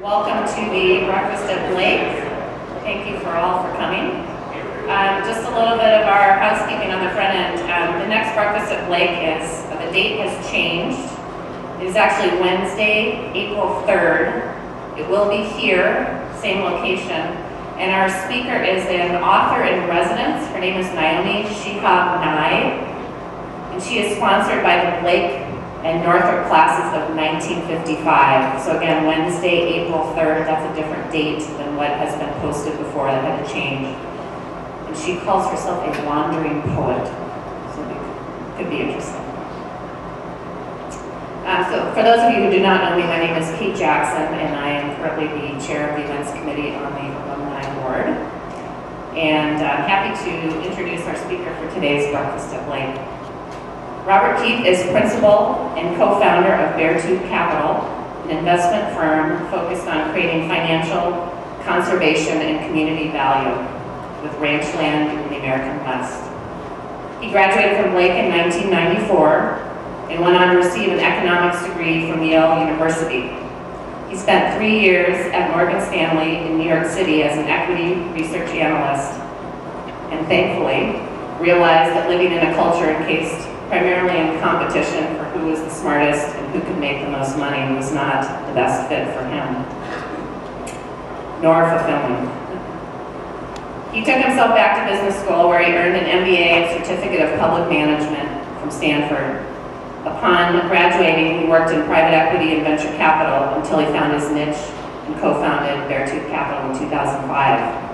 Welcome to the Breakfast at Blake. Thank you for all for coming. Just a little bit of our housekeeping on the front end. The next Breakfast at Blake the date has changed. It is actually Wednesday, April 3rd. It will be here, same location. And our speaker is an author in residence. Her name is Naomi Shihab Nye. And she is sponsored by the Blake and Northrop classes of 1955. So again, Wednesday, April 3rd, that's a different date than what has been posted before. That had to change. And she calls herself a wandering poet. So it could be interesting. So for those of you who do not know me, my name is Kate Jackson, and I am currently the chair of the events committee on the alumni board. And I'm happy to introduce our speaker for today's Breakfast at Blake. Robert Keith is principal and co-founder of Beartooth Capital, an investment firm focused on creating financial, conservation, and community value with ranch land in the American West. He graduated from Blake in 1994 and went on to receive an economics degree from Yale University. He spent 3 years at Morgan Stanley in New York City as an equity research analyst, and thankfully realized that living in a culture encased primarily in competition for who was the smartest and who could make the most money was not the best fit for him, nor fulfilling. He took himself back to business school where he earned an MBA and Certificate of Public Management from Stanford. Upon graduating, he worked in private equity and venture capital until he found his niche and co-founded Beartooth Capital in 2005.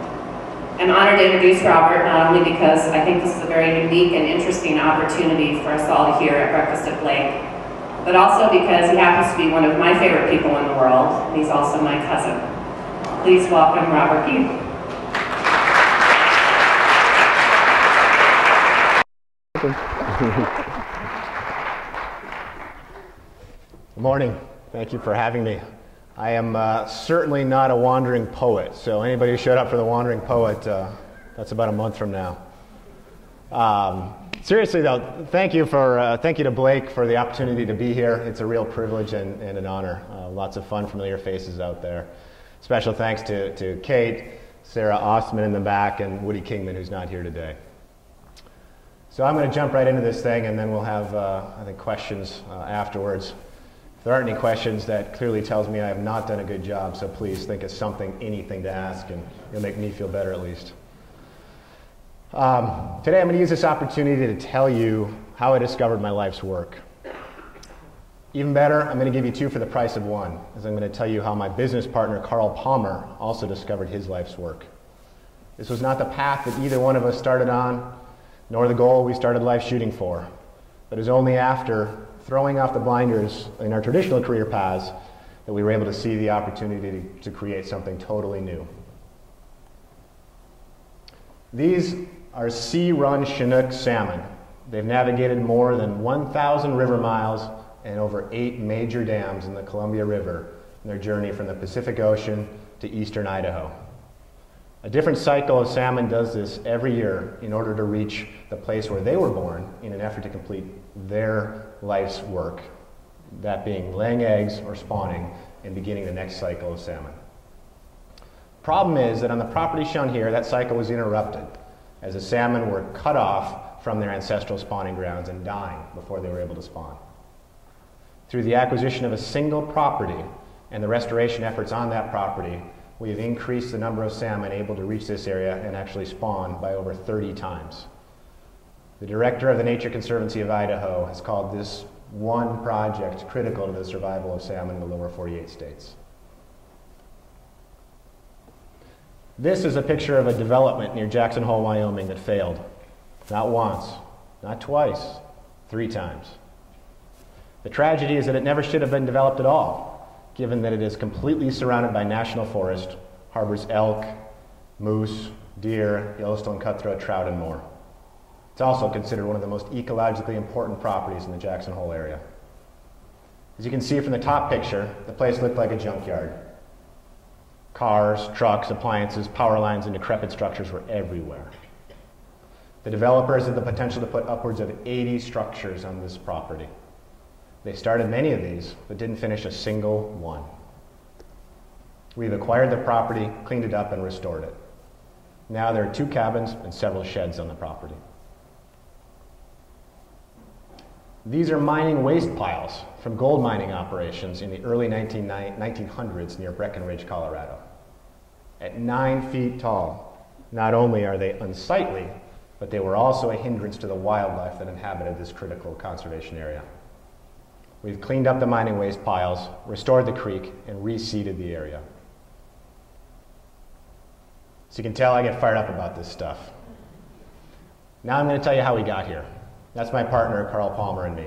I'm honored to introduce Robert, not only because I think this is a very unique and interesting opportunity for us all here at Breakfast at Blake, but also because he happens to be one of my favorite people in the world, and he's also my cousin. Please welcome Robert Keith. Good morning. Thank you for having me. I am certainly not a wandering poet, so anybody who showed up for the Wandering Poet, that's about a month from now. Seriously though, thank you to Blake for the opportunity to be here. It's a real privilege and an honor. Lots of fun, familiar faces out there. Special thanks to Kate, Sarah Ostman in the back, and Woody Kingman, who's not here today. So I'm going to jump right into this thing, and then we'll have, I think, questions afterwards. If there aren't any questions, that clearly tells me I have not done a good job, so please think of something, anything to ask, and it'll make me feel better at least. Today I'm going to use this opportunity to tell you how I discovered my life's work. Even better, I'm going to give you two for the price of one, as I'm going to tell you how my business partner, Carl Palmer, also discovered his life's work. This was not the path that either one of us started on, nor the goal we started life shooting for, but it was only after throwing off the blinders in our traditional career paths that we were able to see the opportunity to create something totally new. These are sea-run Chinook salmon. They've navigated more than 1,000 river miles and over 8 major dams in the Columbia River in their journey from the Pacific Ocean to eastern Idaho. A different cycle of salmon does this every year in order to reach the place where they were born in an effort to complete their life's work, that being laying eggs or spawning and beginning the next cycle of salmon. Problem is that on the property shown here, that cycle was interrupted as the salmon were cut off from their ancestral spawning grounds and dying before they were able to spawn. Through the acquisition of a single property and the restoration efforts on that property, we have increased the number of salmon able to reach this area and actually spawn by over 30 times. The director of the Nature Conservancy of Idaho has called this one project critical to the survival of salmon in the lower 48 states. This is a picture of a development near Jackson Hole, Wyoming that failed. Not once, not twice, 3 times. The tragedy is that it never should have been developed at all, given that it is completely surrounded by national forest, harbors elk, moose, deer, Yellowstone cutthroat, trout, and more. It's also considered one of the most ecologically important properties in the Jackson Hole area. As you can see from the top picture, the place looked like a junkyard. Cars, trucks, appliances, power lines, and decrepit structures were everywhere. The developers had the potential to put upwards of 80 structures on this property. They started many of these, but didn't finish a single one. We've acquired the property, cleaned it up, and restored it. Now there are 2 cabins and several sheds on the property. These are mining waste piles from gold mining operations in the early 1900s near Breckenridge, Colorado. At 9 feet tall, not only are they unsightly, but they were also a hindrance to the wildlife that inhabited this critical conservation area. We've cleaned up the mining waste piles, restored the creek, and reseeded the area. So you can tell I get fired up about this stuff. Now I'm going to tell you how we got here. That's my partner, Carl Palmer, and me.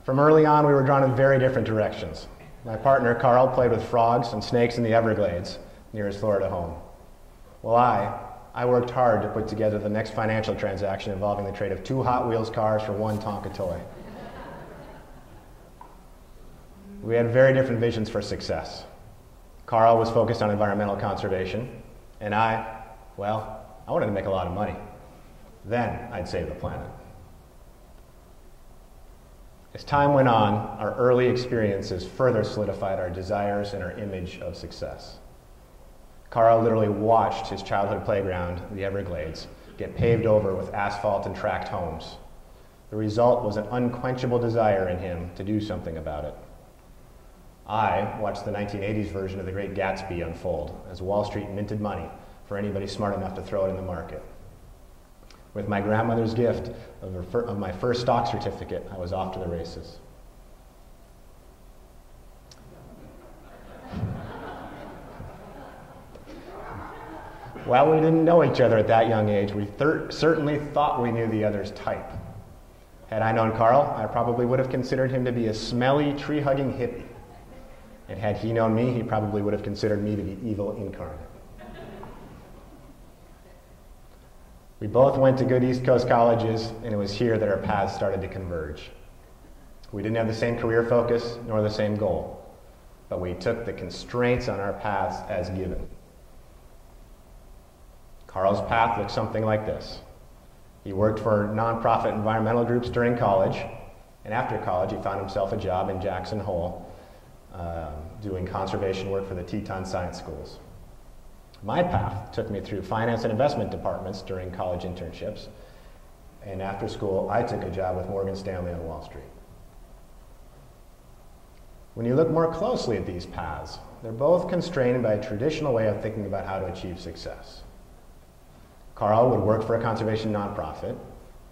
From early on, we were drawn in very different directions. My partner, Carl, played with frogs and snakes in the Everglades near his Florida home. Well, I worked hard to put together the next financial transaction involving the trade of 2 Hot Wheels cars for 1 Tonka toy. We had very different visions for success. Carl was focused on environmental conservation, and I wanted to make a lot of money. Then I'd save the planet. As time went on, our early experiences further solidified our desires and our image of success. Carl literally watched his childhood playground, the Everglades, get paved over with asphalt and tract homes. The result was an unquenchable desire in him to do something about it. I watched the 1980s version of The Great Gatsby unfold as Wall Street minted money for anybody smart enough to throw it in the market. With my grandmother's gift of my first stock certificate, I was off to the races. While we didn't know each other at that young age, we certainly thought we knew the other's type. Had I known Carl, I probably would have considered him to be a smelly, tree-hugging hippie. And had he known me, he probably would have considered me to be evil incarnate. We both went to good East Coast colleges, and it was here that our paths started to converge. We didn't have the same career focus nor the same goal, but we took the constraints on our paths as given. Carl's path looked something like this. He worked for nonprofit environmental groups during college, and after college he found himself a job in Jackson Hole doing conservation work for the Teton Science Schools. My path took me through finance and investment departments during college internships, and after school I took a job with Morgan Stanley on Wall Street. When you look more closely at these paths, they're both constrained by a traditional way of thinking about how to achieve success. Carl would work for a conservation nonprofit,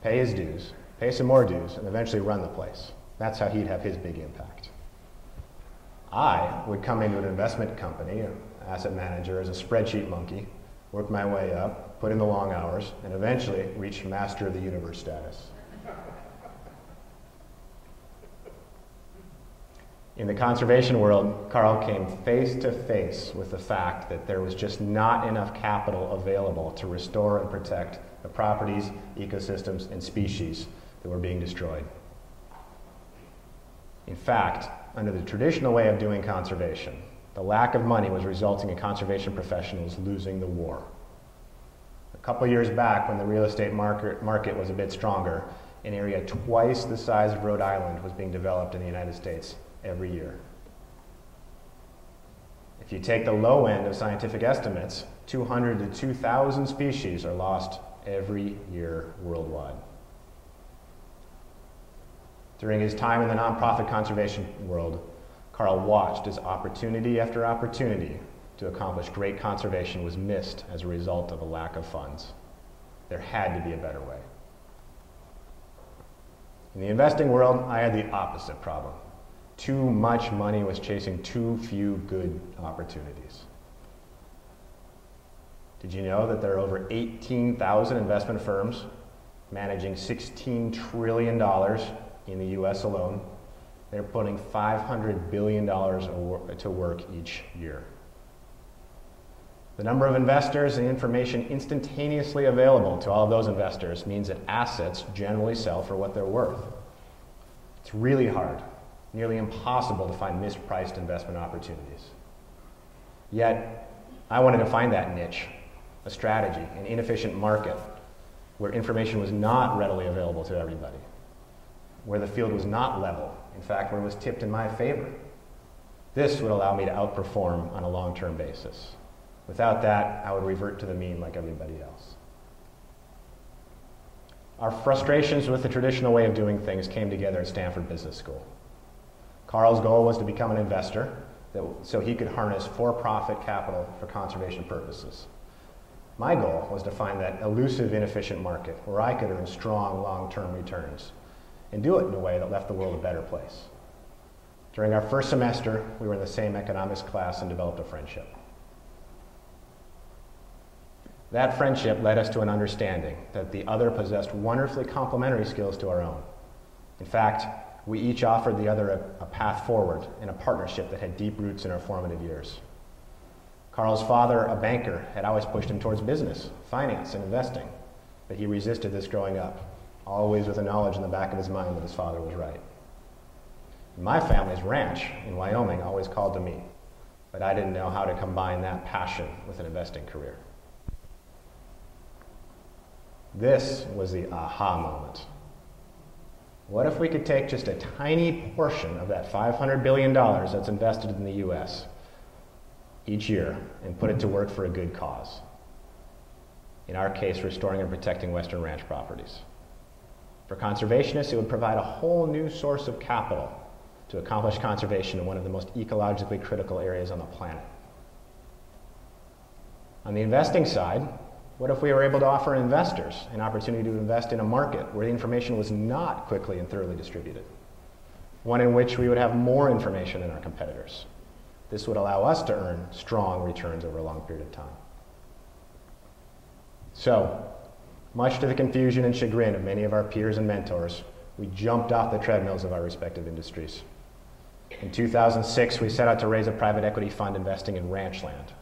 pay his dues, pay some more dues, and eventually run the place. That's how he'd have his big impact. I would come into an investment company, an asset manager, as a spreadsheet monkey, work my way up, put in the long hours, and eventually reach master of the universe status. In the conservation world, Carl came face to face with the fact that there was just not enough capital available to restore and protect the properties, ecosystems, and species that were being destroyed. In fact, under the traditional way of doing conservation, the lack of money was resulting in conservation professionals losing the war. A couple years back, when the real estate market was a bit stronger, an area twice the size of Rhode Island was being developed in the United States every year. If you take the low end of scientific estimates, 200 to 2,000 species are lost every year worldwide. During his time in the nonprofit conservation world, Carl watched as opportunity after opportunity to accomplish great conservation was missed as a result of a lack of funds. There had to be a better way. In the investing world, I had the opposite problem. Too much money was chasing too few good opportunities. Did you know that there are over 18,000 investment firms managing $16 trillion in the US alone? They're putting $500 billion to work each year. The number of investors and information instantaneously available to all of those investors means that assets generally sell for what they're worth. It's really hard, nearly impossible to find mispriced investment opportunities. Yet, I wanted to find that niche, a strategy, an inefficient market where information was not readily available to everybody, where the field was not level In fact, where it was tipped in my favor. This would allow me to outperform on a long-term basis. Without that, I would revert to the mean like everybody else. Our frustrations with the traditional way of doing things came together at Stanford Business School. Carl's goal was to become an investor so he could harness for-profit capital for conservation purposes. My goal was to find that elusive, inefficient market where I could earn strong, long-term returns and do it in a way that left the world a better place. During our first semester, we were in the same economics class and developed a friendship. That friendship led us to an understanding that the other possessed wonderfully complementary skills to our own. In fact, we each offered the other a path forward in a partnership that had deep roots in our formative years. Carl's father, a banker, had always pushed him towards business, finance, and investing, but he resisted this growing up, always with the knowledge in the back of his mind that his father was right. My family's ranch in Wyoming always called to me, but I didn't know how to combine that passion with an investing career. This was the aha moment. What if we could take just a tiny portion of that $500 billion that's invested in the US each year and put it to work for a good cause? In our case, restoring and protecting Western ranch properties. For conservationists, it would provide a whole new source of capital to accomplish conservation in one of the most ecologically critical areas on the planet. On the investing side, what if we were able to offer investors an opportunity to invest in a market where the information was not quickly and thoroughly distributed? One in which we would have more information than our competitors. This would allow us to earn strong returns over a long period of time. So, much to the confusion and chagrin of many of our peers and mentors, we jumped off the treadmills of our respective industries. In 2006, we set out to raise a private equity fund investing in ranch land.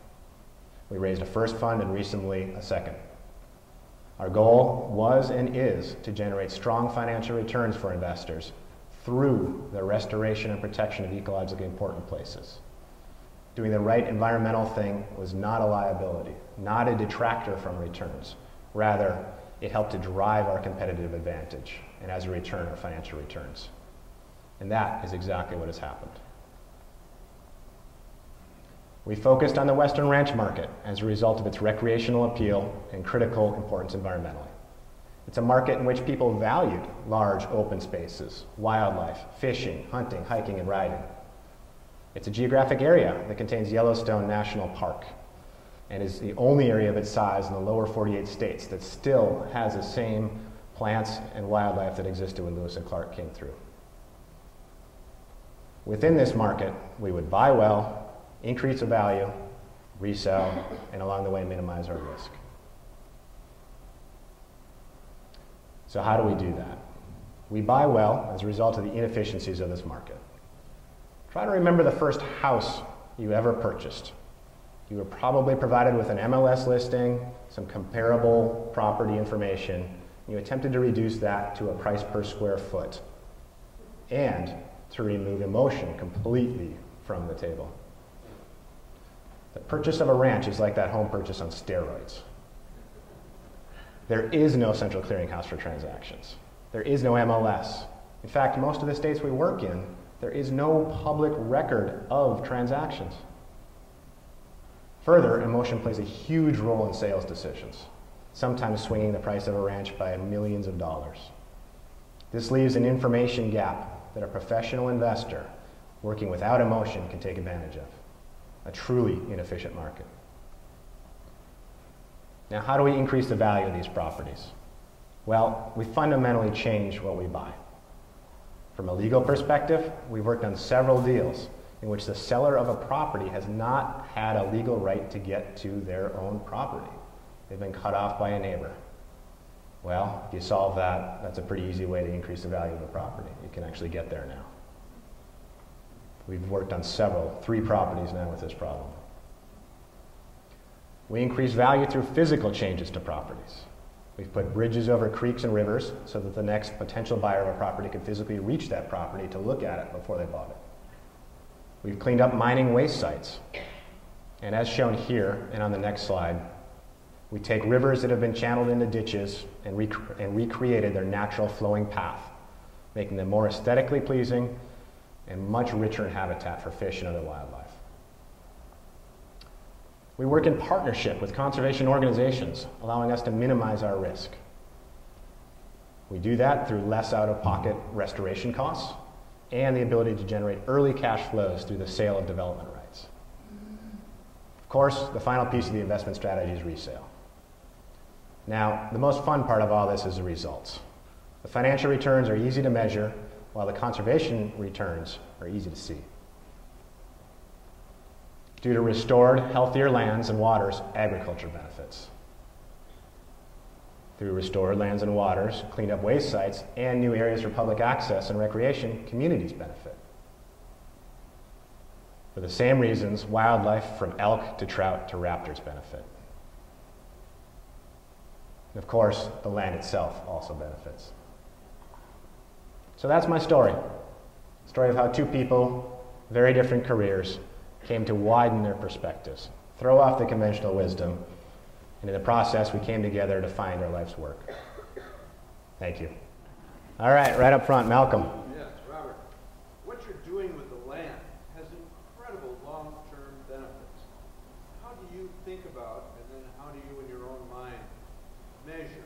We raised a first fund and recently a second. Our goal was and is to generate strong financial returns for investors through the restoration and protection of ecologically important places. Doing the right environmental thing was not a liability, not a detractor from returns. Rather, it helped to drive our competitive advantage, and as a return, our financial returns. And that is exactly what has happened. We focused on the Western ranch market as a result of its recreational appeal and critical importance environmentally. It's a market in which people valued large open spaces, wildlife, fishing, hunting, hiking, and riding. It's a geographic area that contains Yellowstone National Park and is the only area of its size in the lower 48 states that still has the same plants and wildlife that existed when Lewis and Clark came through. Within this market, we would buy well, increase the value, resell, and along the way minimize our risk. So how do we do that? We buy well as a result of the inefficiencies of this market. Try to remember the first house you ever purchased. You were probably provided with an MLS listing, some comparable property information, and you attempted to reduce that to a price per square foot and to remove emotion completely from the table. The purchase of a ranch is like that home purchase on steroids. There is no central clearinghouse for transactions. There is no MLS. In fact, most of the states we work in, there is no public record of transactions. Further, emotion plays a huge role in sales decisions, sometimes swinging the price of a ranch by millions of dollars. This leaves an information gap that a professional investor working without emotion can take advantage of. A truly inefficient market. Now, how do we increase the value of these properties? Well, we fundamentally change what we buy. From a legal perspective, we've worked on several deals in which the seller of a property has not had a legal right to get to their own property. They've been cut off by a neighbor. Well, if you solve that, that's a pretty easy way to increase the value of a property. You can actually get there now. We've worked on three properties now with this problem. We increase value through physical changes to properties. We've put bridges over creeks and rivers so that the next potential buyer of a property could physically reach that property to look at it before they bought it. We've cleaned up mining waste sites. And as shown here and on the next slide, we take rivers that have been channeled into ditches and recreated their natural flowing path, making them more aesthetically pleasing and much richer in habitat for fish and other wildlife. We work in partnership with conservation organizations, allowing us to minimize our risk. We do that through less out-of-pocket restoration costs and the ability to generate early cash flows through the sale of development rights. Of course, the final piece of the investment strategy is resale. Now, the most fun part of all this is the results. The financial returns are easy to measure, while the conservation returns are easy to see. Due to restored, healthier lands and waters, agriculture benefits. Through restored lands and waters, cleaned up waste sites, and new areas for public access and recreation, communities benefit. For the same reasons, wildlife from elk to trout to raptors benefit. And of course, the land itself also benefits. So that's my story. Story of how two people, very different careers, came to widen their perspectives, throw off the conventional wisdom, and in the process, we came together to find our life's work. Thank you. All right up front, Malcolm. Yes, Robert. What you're doing with the land has incredible long-term benefits. How do you think about, and then how do you in your own mind measure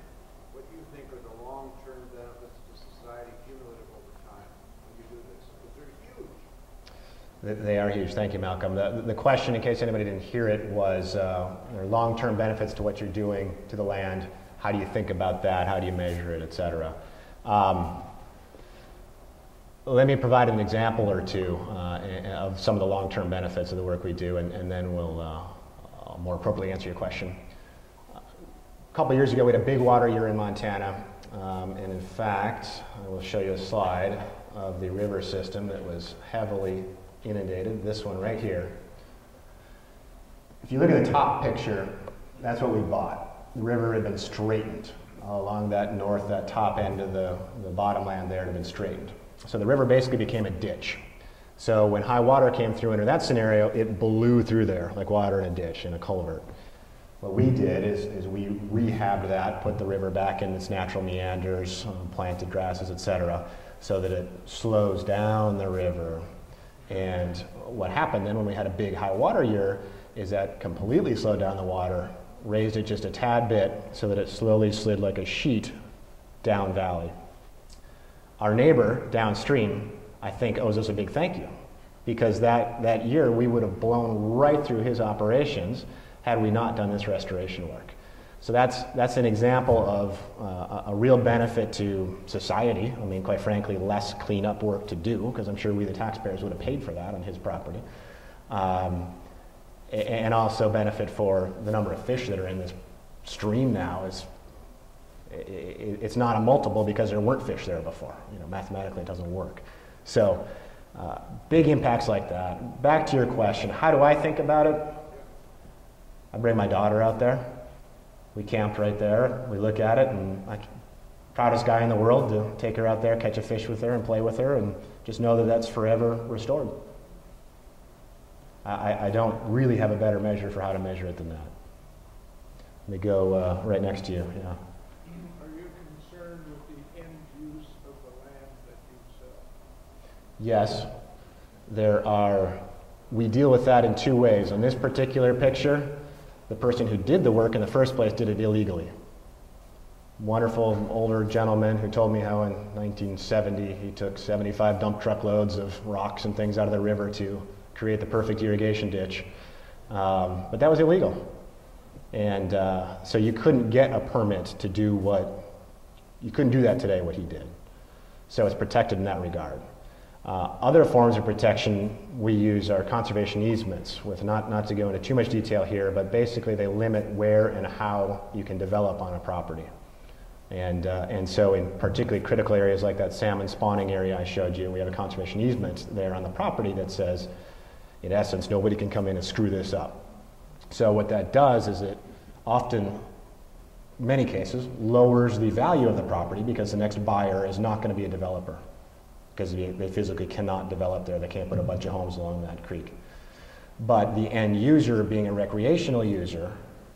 what you think are the long-term benefits to society cumulative over time when you do this? Because they're huge. They are huge. Thank you, Malcolm. The question, in case anybody didn't hear it, was there are long-term benefits to what you're doing to the land. How do you think about that? How do you measure it, et cetera? Let me provide an example or two of some of the long-term benefits of the work we do, and then we'll more appropriately answer your question. A couple years ago, we had a big water year in Montana, and in fact, I will show you a slide of the river system that was heavily inundated, this one right here. If you look at the top picture, that's what we bought. The river had been straightened along that top end of the bottomland there had been straightened. So the river basically became a ditch. So when high water came through under that scenario, it blew through there like water in a ditch, in a culvert. What we did is we rehabbed that, put the river back in its natural meanders, planted grasses, etc., so that it slows down the river. And what happened then when we had a big high water year is that completely slowed down the water, raised it just a tad bit so that it slowly slid like a sheet down valley. Our neighbor downstream, I think, owes us a big thank you, because that year we would have blown right through his operations had we not done this restoration work. So that's an example of a real benefit to society. I mean, quite frankly, less cleanup work to do, because I'm sure we the taxpayers would have paid for that on his property. And also benefit for the number of fish that are in this stream now. It's not a multiple because there weren't fish there before. You know, mathematically it doesn't work. So big impacts like that. Back to your question, how do I think about it? I bring my daughter out there. We camped right there. We look at it, and I'm the proudest guy in the world to take her out there, catch a fish with her, and play with her, and just know that that's forever restored. I don't really have a better measure for how to measure it than that. Let me go right next to you. Yeah. Are you concerned with the end use of the land that you sell? Yes, we deal with that in two ways. On this particular picture, the person who did the work in the first place did it illegally. Wonderful older gentleman who told me how in 1970 he took 75 dump truckloads of rocks and things out of the river to create the perfect irrigation ditch. But that was illegal. And so you couldn't get a permit to do you couldn't do that today, what he did. So it's protected in that regard. Other forms of protection we use are conservation easements, with not to go into too much detail here, but basically they limit where and how you can develop on a property. And so in particularly critical areas like that salmon spawning area I showed you, we have a conservation easement there on the property that says, in essence, nobody can come in and screw this up. So what that does is it often, many cases, lowers the value of the property because the next buyer is not going to be a developer, because they physically cannot develop there. They can't put a bunch of homes along that creek. But the end user, being a recreational user,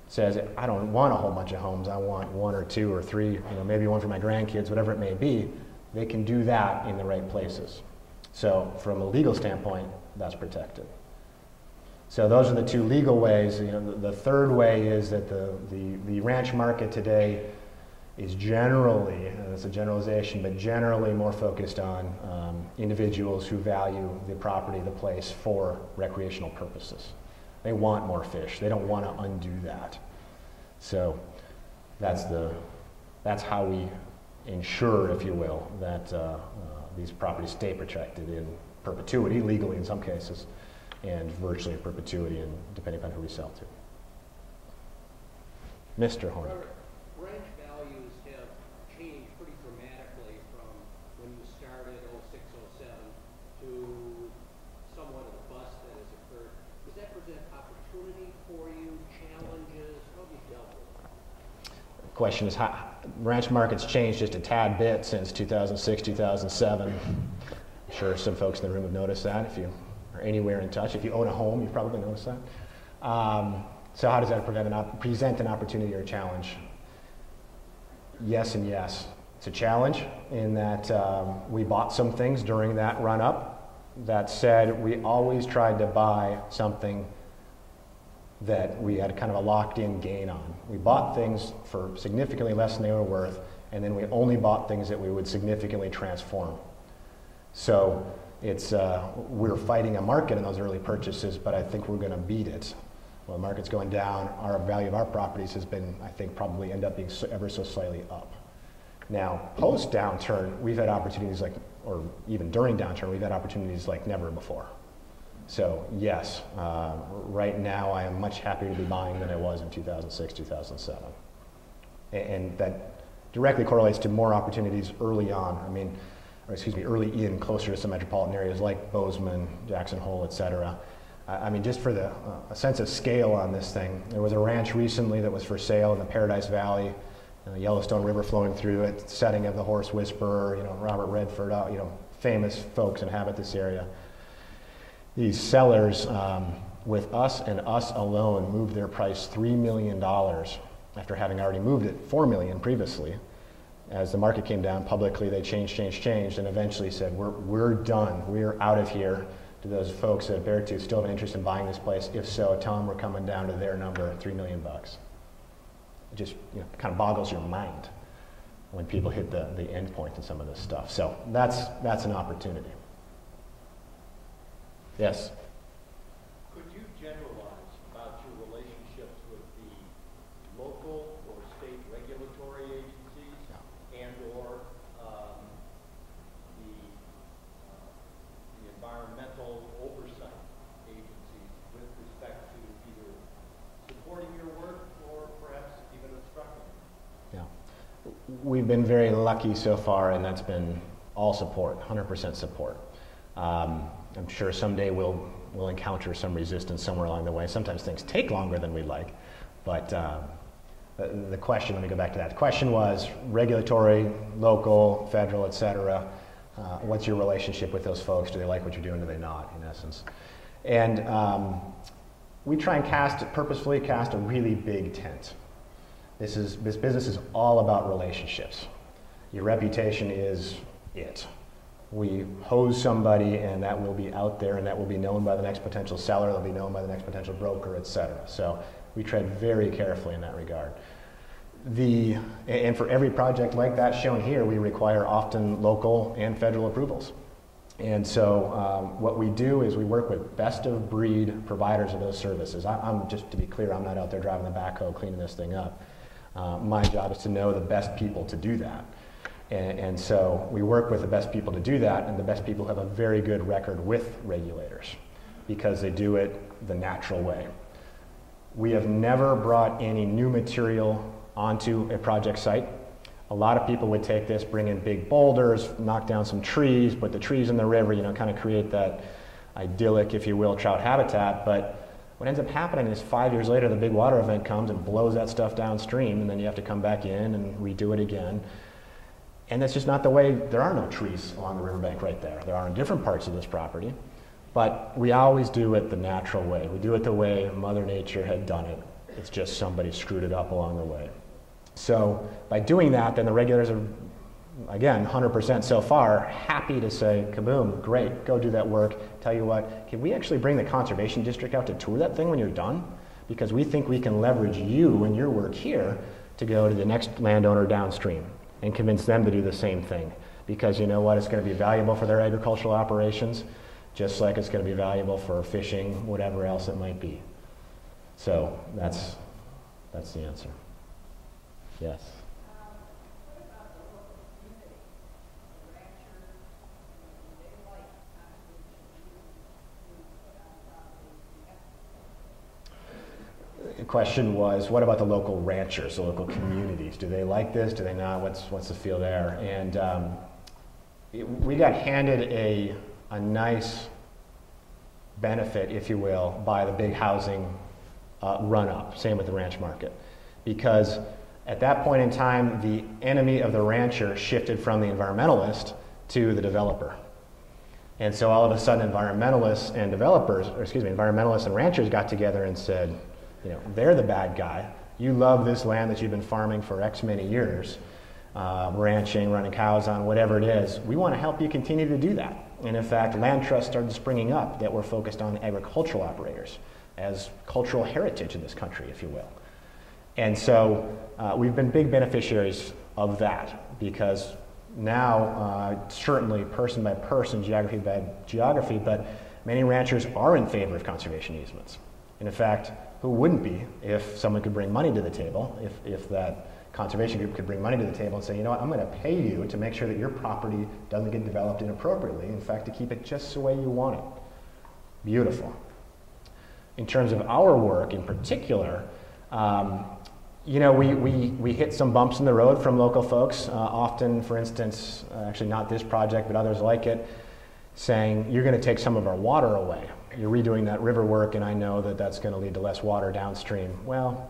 says, I don't want a whole bunch of homes. I want one or two or three, maybe one for my grandkids, whatever it may be. They can do that in the right places. So from a legal standpoint, that's protected. So those are the two legal ways. You know, the third way is that the ranch market today is generally, and it's a generalization, but generally more focused on individuals who value the property, the place for recreational purposes. They want more fish. They don't want to undo that. So that's how we ensure, if you will, that these properties stay protected in perpetuity, legally in some cases, and virtually in perpetuity, and depending on who we sell to. Mr. Horn. Ranch values have changed pretty dramatically from when you started 06, 07 to somewhat of a bust that has occurred. Does that present opportunity for you, challenges? How have you dealt with it? The question is, how ranch market's changed just a tad bit since 2006, 2007. I'm sure some folks in the room have noticed that. If you are anywhere in touch, if you own a home, you've probably noticed that. So how does that present an opportunity or a challenge? Yes and yes. It's a challenge in that we bought some things during that run-up. That said, we always tried to buy something that we had kind of a locked-in gain on. We bought things for significantly less than they were worth, and then we only bought things that we would significantly transform. So it's, we're fighting a market in those early purchases, but I think we're going to beat it. Well, the market's going down, our value of our properties has been, I think, probably end up being ever so slightly up. Now, post-downturn, we've had opportunities like, or even during downturn, we've had opportunities like never before. So yes, right now I am much happier to be buying than I was in 2006, 2007. And that directly correlates to more opportunities early on. I mean, or excuse me, early in, closer to some metropolitan areas like Bozeman, Jackson Hole, et cetera. I mean, just for a sense of scale on this thing, there was a ranch recently that was for sale in the Paradise Valley, the Yellowstone River flowing through it, setting of the Horse Whisperer, you know, Robert Redford, you know, famous folks inhabit this area. These sellers, with us and us alone, moved their price $3 million after having already moved it $4 million previously. As the market came down publicly, they changed, and eventually said, we're done, we're out of here. Do those folks at Beartooth still have an interest in buying this place? If so, tell them we're coming down to their number at $3 million. It just, you know, kind of boggles your mind when people hit the end point in some of this stuff. So that's an opportunity. Yes? Could you generalize about your relationships with the local or state regulatory agencies and or the environmental oversight agencies with respect to either supporting your work or perhaps even obstructing it? Yeah. We've been very lucky so far, and that's been all support, 100% support. I'm sure someday we'll encounter some resistance somewhere along the way. Sometimes things take longer than we'd like, but the question, let me go back to that. The question was regulatory, local, federal, et cetera. What's your relationship with those folks? Do they like what you're doing? Do they not, in essence? And we try and purposefully cast a really big tent. This business is all about relationships. Your reputation is it. We hose somebody, and that will be out there, and that will be known by the next potential seller, that'll be known by the next potential broker, et cetera. So we tread very carefully in that regard. And for every project like that shown here, we require often local and federal approvals. And so what we do is we work with best of breed providers of those services. I'm just to be clear, I'm not out there driving the backhoe cleaning this thing up. My job is to know the best people to do that. And so we work with the best people to do that, and the best people have a very good record with regulators because they do it the natural way. We have never brought any new material onto a project site. A lot of people would take this, bring in big boulders, knock down some trees, put the trees in the river, you know, kind of create that idyllic, if you will, trout habitat. But what ends up happening is 5 years later, the big water event comes and blows that stuff downstream, and then you have to come back in and redo it again. And that's just not the way. There are no trees along the riverbank right there. There are in different parts of this property. But we always do it the natural way. We do it the way Mother Nature had done it. It's just somebody screwed it up along the way. So by doing that, then the regulators are again, 100% so far, happy to say, kaboom, great, go do that work. Tell you what, can we actually bring the Conservation District out to tour that thing when you're done? Because we think we can leverage you and your work here to go to the next landowner downstream and convince them to do the same thing. Because you know what, it's going to be valuable for their agricultural operations, just like it's going to be valuable for fishing, whatever else it might be. So that's the answer. Yes. The question was, what about the local ranchers, the local communities? Do they like this? Do they not? What's the feel there? And we got handed a nice benefit, if you will, by the big housing run-up. Same with the ranch market, because at that point in time, the enemy of the rancher shifted from the environmentalist to the developer. And so all of a sudden, environmentalists and ranchers got together and said, you know, they're the bad guy. You love this land that you've been farming for X many years, ranching, running cows on, whatever it is. We want to help you continue to do that. And in fact, land trusts started springing up that were focused on agricultural operators as cultural heritage in this country, if you will. And so we've been big beneficiaries of that, because now, certainly person by person, geography by geography, but many ranchers are in favor of conservation easements. And in fact, who wouldn't be if someone could bring money to the table, if that conservation group could bring money to the table and say, you know what, I'm going to pay you to make sure that your property doesn't get developed inappropriately. In fact, to keep it just the way you want it. Beautiful. In terms of our work in particular, you know, we hit some bumps in the road from local folks, often, for instance, actually not this project, but others like it, saying, you're going to take some of our water away. You're redoing that river work, and I know that that's going to lead to less water downstream. Well,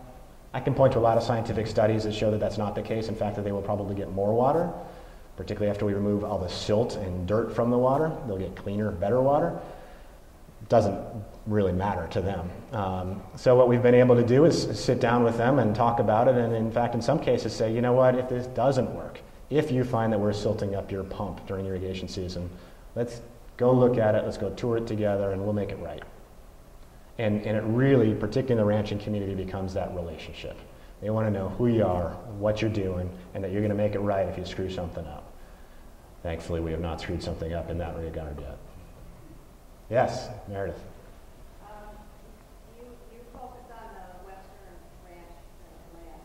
I can point to a lot of scientific studies that show that that's not the case. In fact, that they will probably get more water, particularly after we remove all the silt and dirt from the water. They'll get cleaner, better water. Doesn't really matter to them. So what we've been able to do is sit down with them and talk about it, and in fact, in some cases say, you know what, if this doesn't work, if you find that we're silting up your pump during irrigation season, let's go look at it, let's go tour it together, and we'll make it right. And it really, particularly in the ranching community, becomes that relationship. They want to know who you are, what you're doing, and that you're going to make it right if you screw something up. Thankfully, we have not screwed something up in that regard yet. Yes, Meredith. You focus on the western ranch land.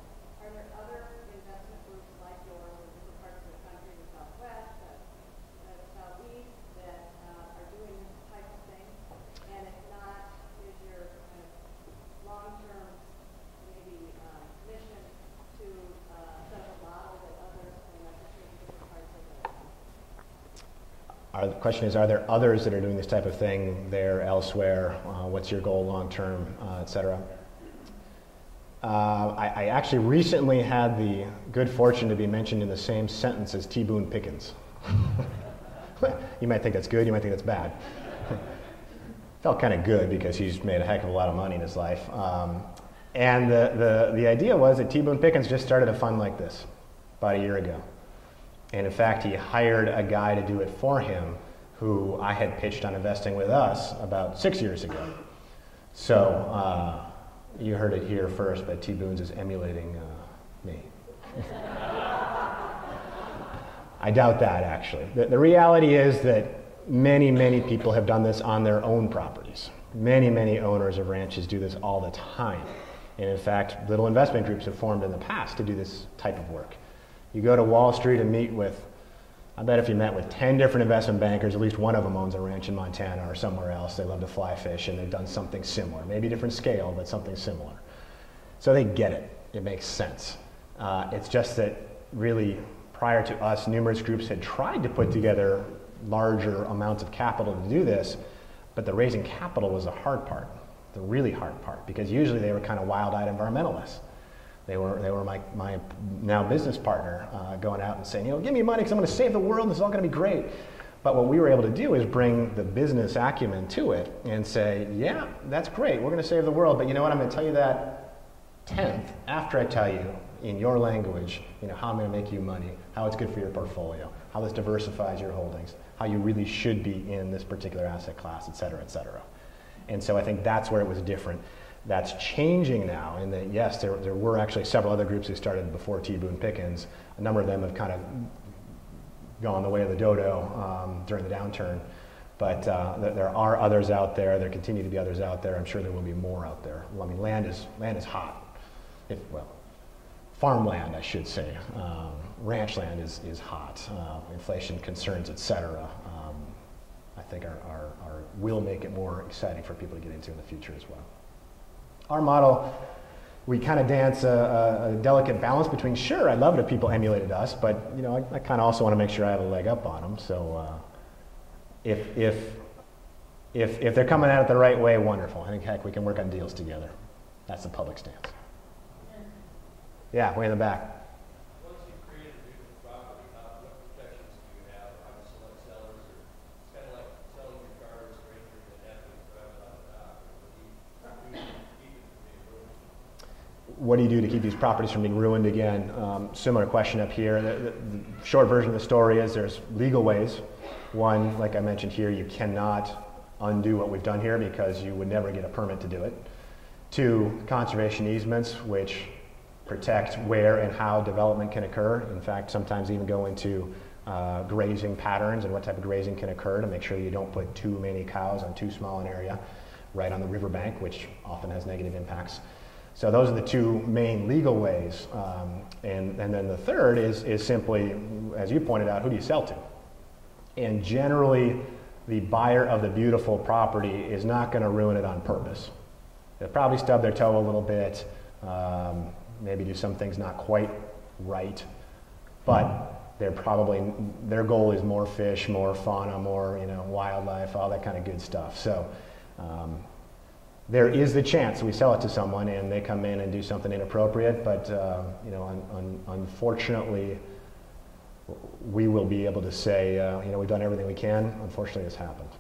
Are there other investment groups like yours in different parts of the country, the Southwest, the Southeast, that are doing this type of thing? And if not, is your kind of long-term maybe mission to set up a model that others can replicate in different parts of the country? The question is, are there others that are doing this type of thing there, elsewhere? What's your goal long term, et cetera? I actually recently had the good fortune to be mentioned in the same sentence as T. Boone Pickens. You might think that's good, you might think that's bad. Felt kind of good because he's made a heck of a lot of money in his life. And the idea was that T. Boone Pickens just started a fund like this about a year ago. And in fact, he hired a guy to do it for him who I had pitched on investing with us about 6 years ago. So you heard it here first, but T. Boone's is emulating me. I doubt that, actually. The reality is that many, many people have done this on their own properties. Many, many owners of ranches do this all the time. And in fact, little investment groups have formed in the past to do this type of work. You go to Wall Street and meet with, I bet if you met with 10 different investment bankers, at least one of them owns a ranch in Montana or somewhere else. They love to fly fish, and they've done something similar. Maybe different scale, but something similar. So they get it. It makes sense. It's just that really, prior to us, numerous groups had tried to put together larger amounts of capital to do this, but the raising capital was the hard part, the really hard part, because usually they were kind of wild-eyed environmentalists. They were my now business partner going out and saying, you know, give me money because I'm going to save the world and this is all going to be great. But what we were able to do is bring the business acumen to it and say, yeah, that's great, we're going to save the world, but you know what, I'm going to tell you that 10th after I tell you in your language, how I'm going to make you money, how it's good for your portfolio, how this diversifies your holdings, how you really should be in this particular asset class, et cetera, et cetera. And so I think that's where it was different. That's changing now in that, yes, there were actually several other groups who started before T. Boone Pickens. A number of them have kind of gone the way of the dodo during the downturn. But there are others out there. There continue to be others out there. I'm sure there will be more out there. Well, I mean, land is hot. Farmland, I should say. Ranch land is hot. Inflation concerns, et cetera, I think will make it more exciting for people to get into in the future as well. Our model, we kind of dance a delicate balance between, sure, I'd love it if people emulated us, but I kind of also want to make sure I have a leg up on them. So if they're coming at it the right way, wonderful. I think, heck, we can work on deals together. That's the public stance. Yeah, way in the back. Once you've created a beautiful property, what protections do you have? How to select sellers? Or it's kind of like selling your car to a stranger that happened to drive it on the dock. What do you do to keep it from being ruined? What do you do to keep these properties from being ruined again? Similar question up here. The short version of the story is there's legal ways. One, like I mentioned here, you cannot undo what we've done here because you would never get a permit to do it. Two, conservation easements, which protect where and how development can occur. In fact, sometimes even go into grazing patterns and what type of grazing can occur to make sure you don't put too many cows on too small an area right on the riverbank, which often has negative impacts. So those are the two main legal ways. And then the third is simply, as you pointed out, who do you sell to? And generally, the buyer of the beautiful property is not going to ruin it on purpose. They'll probably stub their toe a little bit, maybe do some things not quite right, but their goal is more fish, more fauna, more wildlife, all that kind of good stuff. So there is the chance we sell it to someone and they come in and do something inappropriate, but unfortunately, we will be able to say, we've done everything we can. Unfortunately, this happened.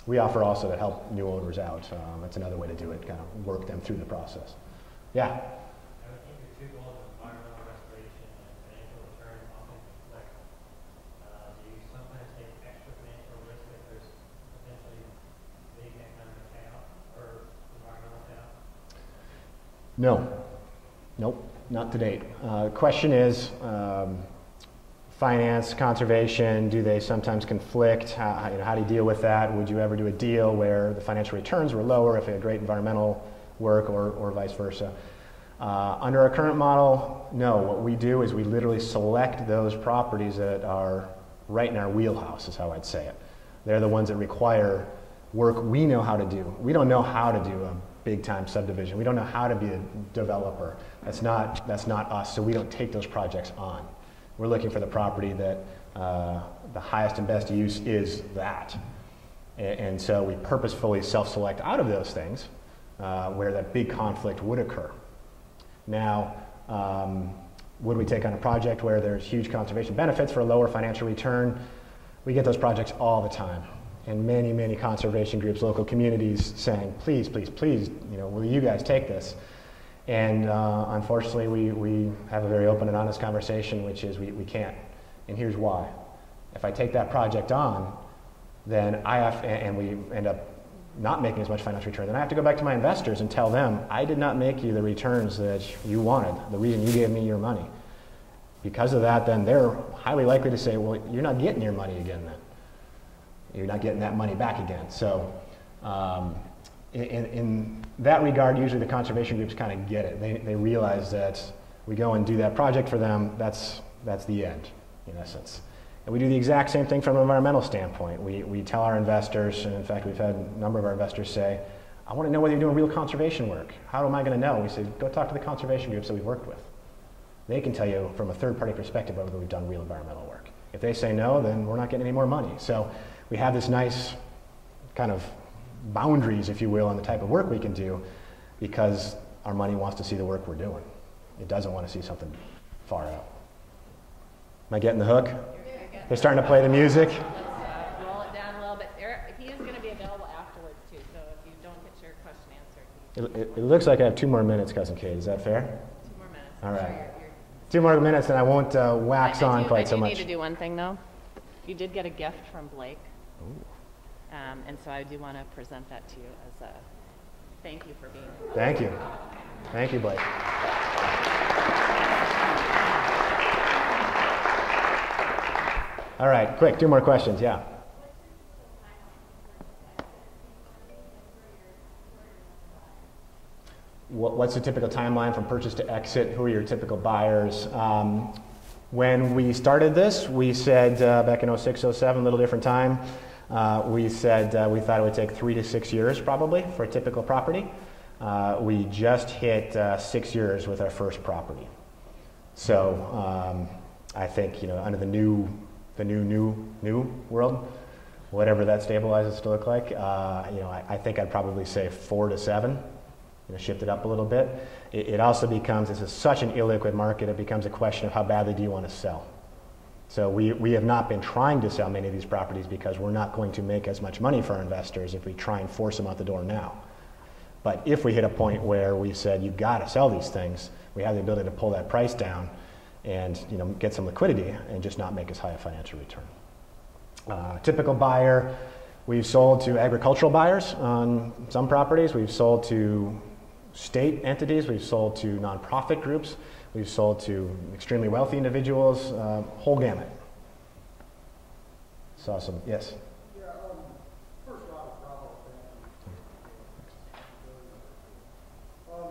We offer also to help new owners out. That's another way to do it, kind of work them through the process. Yeah? I would think the two goals of environmental restoration and financial return often conflict. Do you sometimes take extra financial risk if there's potentially big economic payout or environmental payout? No. Nope, not to date. Question is, finance, conservation, do they sometimes conflict? How do you deal with that? Would you ever do a deal where the financial returns were lower if you had great environmental work or vice versa? Under our current model, no. What we do is we literally select those properties that are right in our wheelhouse, is how I'd say it. They're the ones that require work we know how to do. We don't know how to do a big-time subdivision. We don't know how to be a developer. That's not us, so we don't take those projects on. We're looking for the property that the highest and best use is that. And so we purposefully self-select out of those things where that big conflict would occur. Now, would we take on a project where there's huge conservation benefits for a lower financial return? We get those projects all the time. And many, many conservation groups, local communities saying, please, please, please, will you guys take this? And unfortunately, we have a very open and honest conversation, which is we can't. And here's why. If I take that project on, then and we end up not making as much financial return, then I have to go back to my investors and tell them, I did not make you the returns that you wanted, the reason you gave me your money. Because of that, then they're highly likely to say, well, you're not getting your money again then. You're not getting that money back again. So in that regard, usually the conservation groups kind of get it. They realize that we go and do that project for them, that's the end, in essence. And we do the exact same thing from an environmental standpoint. We tell our investors, and in fact we've had a number of our investors say, I want to know whether you're doing real conservation work. How am I going to know? We say, go talk to the conservation groups that we've worked with. They can tell you from a third-party perspective whether we've done real environmental work. If they say no, then we're not getting any more money. So we have this nice kind of boundaries, if you will, on the type of work we can do because our money wants to see the work we're doing. It doesn't want to see something far out. Am I getting the hook? They're starting to play the music. Let's roll it down a little bit. He is going to be available afterwards too, so if you don't get your question answered. It looks like I have 2 more minutes, Cousin Kate. Is that fair? 2 more minutes. All right. 2 more minutes and I won't wax on quite so I do much. need to do one thing though. You did get a gift from Blake. And so I do want to present that to you as a thank you for being here. Thank you. Thank you, Blake. All right, quick, 2 more questions, yeah. What's the typical timeline from purchase to exit? Who are your typical buyers? When we started this, we said back in 06, 07, a little different time, we said we thought it would take 3 to 6 years probably for a typical property. We just hit 6 years with our first property. So I think, under the new world, whatever that stabilizes to look like, I think I'd probably say 4 to 7. Shift it up a little bit. It also becomes, this is such an illiquid market, it becomes a question of how badly do you want to sell. So we have not been trying to sell many of these properties because we're not going to make as much money for our investors if we try and force them out the door now. But if we hit a point where we said, you've got to sell these things, we have the ability to pull that price down and get some liquidity and just not make as high a financial return. Typical buyer, we've sold to agricultural buyers on some properties. We've sold to state entities. We've sold to nonprofit groups. We've sold to extremely wealthy individuals, whole gamut. It's awesome. Yes? Yeah, first off, bravo. From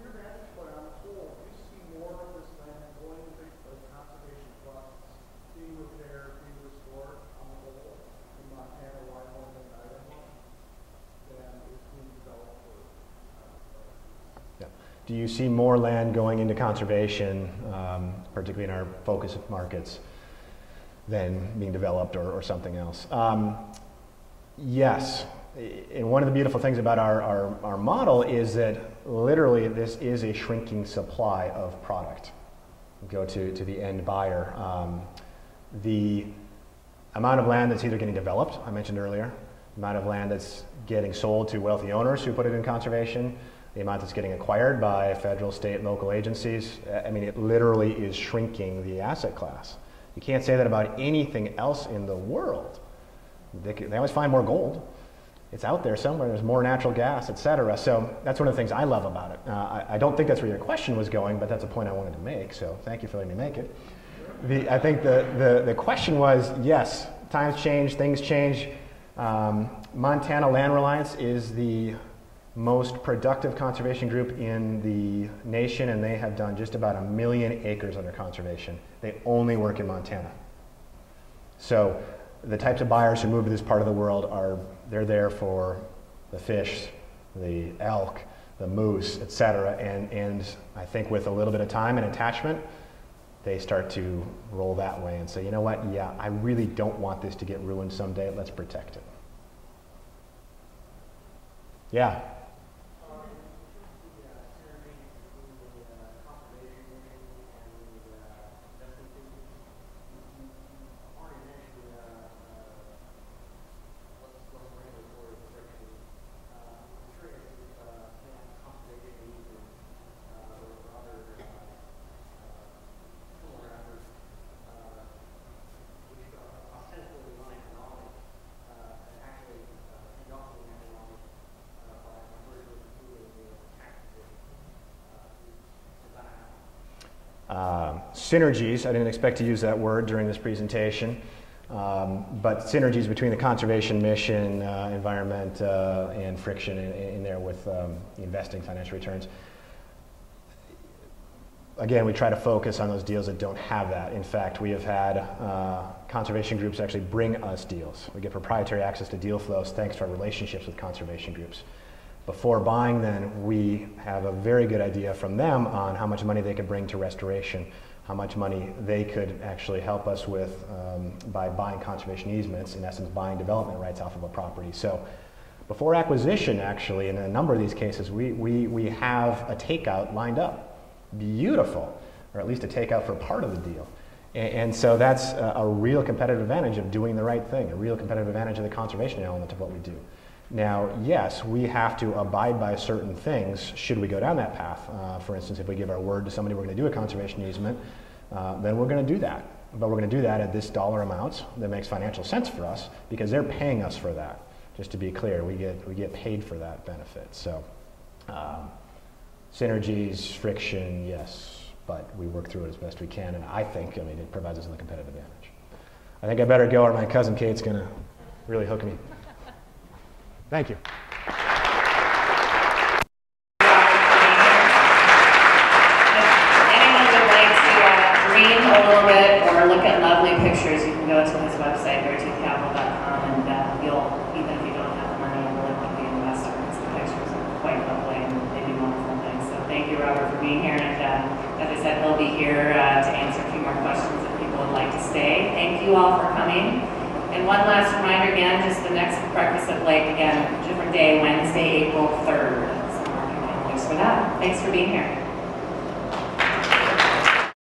your vantage point on the whole, do you see more of this land going to the conservation trusts, being repaired, being restored on the whole in Montana, Wyoming, and Idaho than is being developed for? Do you see more land going into conservation, particularly in our focus markets, than being developed or something else? Yes. And one of the beautiful things about our model is that literally this is a shrinking supply of product. Go to the end buyer. The amount of land that's either getting developed, I mentioned earlier, the amount of land that's getting sold to wealthy owners who put it in conservation, the amount that's getting acquired by federal, state, and local agencies, I mean, it literally is shrinking the asset class. You can't say that about anything else in the world. They always find more gold. It's out there somewhere. There's more natural gas, et cetera. So that's one of the things I love about it. I don't think that's where your question was going, but that's a point I wanted to make. So thank you for letting me make it. I think the question was, yes, times change, things change. Montana Land Reliance is the most productive conservation group in the nation, and they have done just about 1 million acres under conservation. They only work in Montana. So the types of buyers who move to this part of the world they're there for the fish, the elk, the moose, etc. And I think with a little bit of time and attachment, they start to roll that way and say, you know what, yeah, I really don't want this to get ruined someday, let's protect it. Yeah. Synergies, I didn't expect to use that word during this presentation, but synergies between the conservation mission, environment, and friction in there with investing financial returns. Again, we try to focus on those deals that don't have that. In fact, we have had conservation groups actually bring us deals. We get proprietary access to deal flows thanks to our relationships with conservation groups. Before buying then, we have a very good idea from them on how much money they could bring to restoration, how much money they could actually help us with by buying conservation easements, in essence buying development rights off of a property. So before acquisition, actually, in a number of these cases, we have a takeout lined up. Beautiful, or at least a takeout for part of the deal. And so that's a real competitive advantage of doing the right thing, a real competitive advantage of the conservation element of what we do. Now, yes, we have to abide by certain things should we go down that path. For instance, if we give our word to somebody we're going to do a conservation easement, then we're going to do that. But we're going to do that at this dollar amount that makes financial sense for us because they're paying us for that. Just to be clear, we get paid for that benefit. So synergies, friction, yes, but we work through it as best we can, and I think, it provides us with a competitive advantage. I think I better go or my cousin Kate's going to really hook me. Thank you. Dream a little bit or look at lovely pictures, you can go to his website, beartoothcapital.com, and you'll, even if you don't have the money, you'll really want to be an investor because the pictures are quite lovely and they do wonderful things. So thank you, Robert, for being here. And as I said, he'll be here to answer a few more questions if people would like to stay. Thank you all for coming. And one last reminder again, just the next Breakfast at Lake, again, different day, Wednesday, April 3rd. So mark your calendars for that. Thanks for being here.